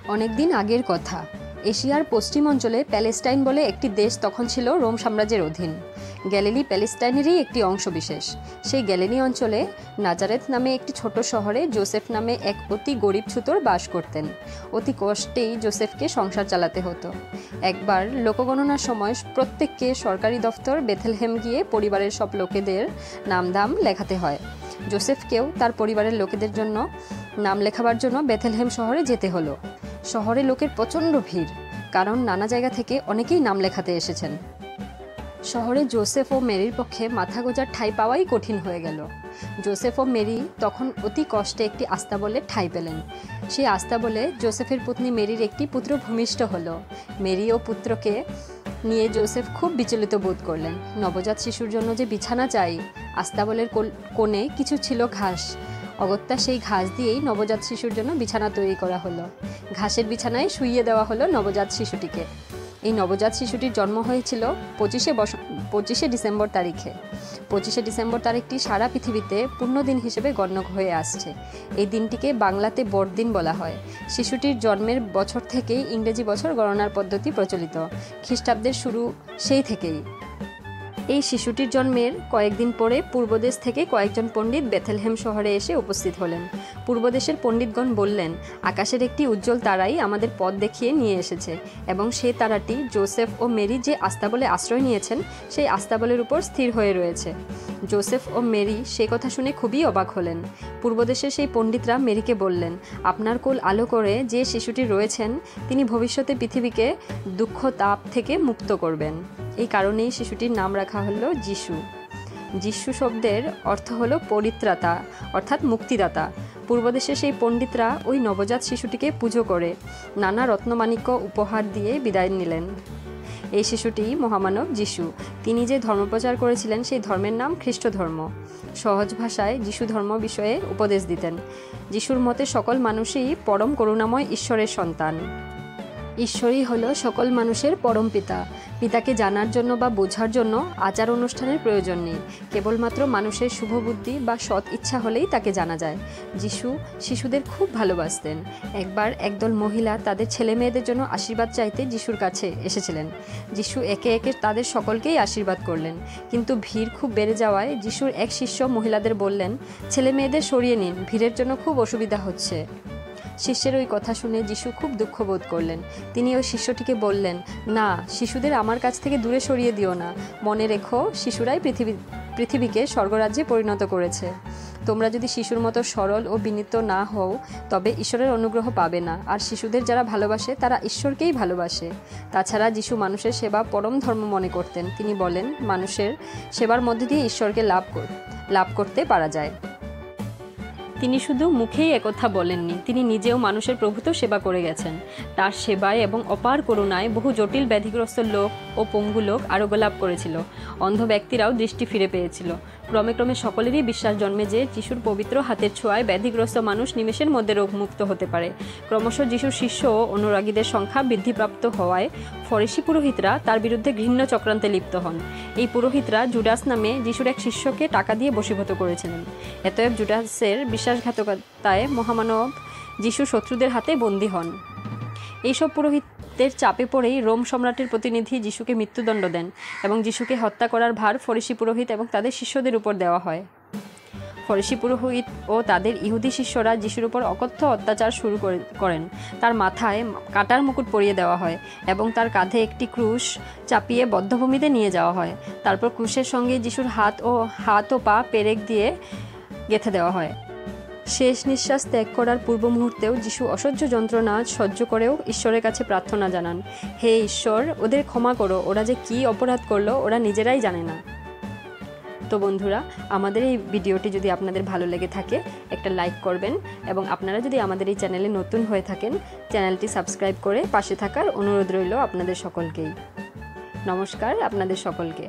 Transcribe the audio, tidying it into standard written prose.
অনেকদিন আগের কথা। এশিয়ার পশ্চিম অঞ্চলে প্যালেস্টাইন বলে একটি দেশ তখন ছিল রোম সাম্রাজ্যের অধীন। গ্যালিলি প্যালেস্টাইনেরই একটি অংশবিশেষ। সেই গ্যালিলি অঞ্চলে নাজারেথ নামে একটি ছোট শহরে জোসেফ নামে এক অতি গরিব ছুতোর বাস করতেন। অতি কষ্টেই জোসেফকে সংসার চালাতে হতো। একবার লোকগণনার সময় প্রত্যেককে সরকারি দফতর বেথলেহেম গিয়ে পরিবারের সব লোকেদের নামধাম লেখাতে হয়। জোসেফকেও তার পরিবারের লোকেদের জন্য নাম লেখাবার জন্য বেথলেহেম শহরে যেতে হলো। শহরে লোকের প্রচণ্ড ভিড়, কারণ নানা জায়গা থেকে অনেকেই নাম লেখাতে এসেছেন। শহরে জোসেফ ও মেরির পক্ষে মাথা গোঁজার ঠাঁই পাওয়াই কঠিন হয়ে গেল। জোসেফ ও মেরি তখন অতি কষ্টে একটি আস্তাবলের ঠাঁই পেলেন। সেই আস্তাবলে জোসেফের পত্নী মেরির একটি পুত্র ভূমিষ্ঠ হলো। মেরি ও পুত্রকে নিয়ে জোসেফ খুব বিচলিত বোধ করলেন। নবজাত শিশুর জন্য যে বিছানা চাই, আস্তাবলের কোণে কিছু ছিল ঘাস। অগত্যা সেই ঘাস দিয়েই নবজাত শিশুর জন্য বিছানা তৈরি করা হলো। ঘাসের বিছানায় শুইয়ে দেওয়া হলো নবজাত শিশুটিকে। এই নবজাত শিশুটির জন্ম হয়েছিল 25শে ডিসেম্বর তারিখে। 25শে ডিসেম্বর তারিখটি সারা পৃথিবীতে পুণ্যদিন হিসেবে গণ্য হয়ে আসছে। এই দিনটিকে বাংলাতে বড়দিন বলা হয়। শিশুটির জন্মের বছর থেকেই ইংরেজি বছর গণনার পদ্ধতি প্রচলিত। খ্রিস্টাব্দের শুরু সেই থেকেই। এই শিশুটির জন্মের কয়েকদিন পরে পূর্বদেশ থেকে কয়েকজন পণ্ডিত বেথলেহেম শহরে এসে উপস্থিত হলেন। পূর্বদেশের পণ্ডিতগণ বললেন, আকাশের একটি উজ্জ্বল তারাই আমাদের পথ দেখিয়ে নিয়ে এসেছে, এবং সেই তারাটি জোসেফ ও মেরি যে আস্তাবলে আশ্রয় নিয়েছেন সেই আস্তাবলের উপর স্থির হয়ে রয়েছে। জোসেফ ও মেরি সে কথা শুনে খুবই অবাক হলেন। পূর্বদেশের সেই পণ্ডিতরা মেরিকে বললেন, আপনার কোল আলো করে যে শিশুটি রয়েছেন তিনি ভবিষ্যতে পৃথিবীকে দুঃখ তাপ থেকে মুক্ত করবেন। এই কারণেই শিশুটির নাম রাখা হলো যিশু। যিশু শব্দের অর্থ হলো পরিত্রাতা, অর্থাৎ মুক্তিদাতা। পূর্বদেশে সেই পণ্ডিতরা ওই নবজাত শিশুটিকে পুজো করে নানা রত্নমাণিক্য উপহার দিয়ে বিদায় নিলেন। এই শিশুটি মহামানব যিশু। তিনি যে ধর্মপ্রচার করেছিলেন সেই ধর্মের নাম খ্রিস্ট ধর্ম। সহজ ভাষায় যিশু ধর্ম বিষয়ে উপদেশ দিতেন। যিশুর মতে সকল মানুষই পরম করুণাময় ঈশ্বরের সন্তান। ঈশ্বরই হলো সকল মানুষের পরম পিতা। পিতাকে জানার জন্য বা বোঝার জন্য আচার অনুষ্ঠানের প্রয়োজন নেই, কেবলমাত্র মানুষের শুভবুদ্ধি বা সৎ ইচ্ছা হলেই তাকে জানা যায়। যিশু শিশুদের খুব ভালোবাসতেন। একবার একদল মহিলা তাদের ছেলে মেয়েদের জন্য আশীর্বাদ চাইতে যিশুর কাছে এসেছিলেন। যিশু একে একে তাদের সকলকেই আশীর্বাদ করলেন, কিন্তু ভিড় খুব বেড়ে যাওয়ায় যিশুর এক শিষ্য মহিলাদের বললেন, ছেলে মেয়েদের সরিয়ে নিন, ভিড়ের জন্য খুব অসুবিধা হচ্ছে। শিষ্যের ওই কথা শুনে যিশু খুব দুঃখ বোধ করলেন। তিনি ওই শিষ্যটিকে বললেন, না, শিশুদের আমার কাছ থেকে দূরে সরিয়ে দিও না। মনে রেখো, শিশুরাই পৃথিবীকে স্বর্গরাজ্যে পরিণত করেছে। তোমরা যদি শিশুর মতো সরল ও বিনীত না হও তবে ঈশ্বরের অনুগ্রহ পাবে না। আর শিশুদের যারা ভালোবাসে তারা ঈশ্বরকেই ভালোবাসে। তাছাড়া যিশু মানুষের সেবা পরম ধর্ম মনে করতেন। তিনি বলেন, মানুষের সেবার মধ্যে দিয়ে ঈশ্বরকে লাভ করতে পারা যায়। তিনি শুধু মুখেই একথা বলেননি, তিনি নিজেও মানুষের প্রভূত সেবা করে গেছেন। তার সেবায় এবং অপার করুণায় বহু জটিল ব্যাধিগ্রস্ত লোক ও পঙ্গু লোক আরোগ্য লাভ করেছিল। অন্ধ ব্যক্তিরাও দৃষ্টি ফিরে পেয়েছিল। ক্রমে ক্রমে সকলেরই বিশ্বাস জন্মে যে যিশুর পবিত্র হাতের ছোঁয়ায় ব্যাধিগ্রস্ত মানুষ নিমেষের মধ্যে রোগমুক্ত হতে পারে। ক্রমশ যিশুর শিষ্য ও অনুরাগীদের সংখ্যা বৃদ্ধিপ্রাপ্ত হওয়ায় ফরিসি পুরোহিতরা তার বিরুদ্ধে ঘৃণ্য চক্রান্তে লিপ্ত হন। এই পুরোহিতরা জুডাস নামে যিশুর এক শিষ্যকে টাকা দিয়ে বশীভূত করেছিলেন। এতএব জুডাসের বিশ্বাসঘাতকতায় মহামানব যিশু শত্রুদের হাতে বন্দী হন। এইসব পুরোহিতদের চাপে পড়েই রোম সম্রাটের প্রতিনিধি যিশুকে মৃত্যুদণ্ড দেন, এবং যিশুকে হত্যা করার ভার ফরিসি পুরোহিত এবং তাদের শিষ্যদের উপর দেওয়া হয়। ফরিসি পুরোহিত ও তাদের ইহুদি শিষ্যরা যিশুর উপর অকথ্য অত্যাচার শুরু করেন। তার মাথায় কাঁটার মুকুট পরিয়ে দেওয়া হয় এবং তার কাঁধে একটি ক্রুশ চাপিয়ে বধ্যভূমিতে নিয়ে যাওয়া হয়। তারপর ক্রুশের সঙ্গে যিশুর হাত ও পা পেরেক দিয়ে গেঁথে দেওয়া হয়। শেষ নিঃশ্বাস ত্যাগ করার পূর্ব মুহূর্তেও যিশু অসহ্য যন্ত্রণা সহ্য করেও ঈশ্বরের কাছে প্রার্থনা জানান, হে ঈশ্বর, ওদের ক্ষমা করো, ওরা যে কী অপরাধ করলো ওরা নিজেরাই জানে না। তো বন্ধুরা, আমাদের এই ভিডিওটি যদি আপনাদের ভালো লেগে থাকে একটা লাইক করবেন, এবং আপনারা যদি আমাদের এই চ্যানেলে নতুন হয়ে থাকেন চ্যানেলটি সাবস্ক্রাইব করে পাশে থাকার অনুরোধ রইল আপনাদের সকলকেই। নমস্কার আপনাদের সকলকে।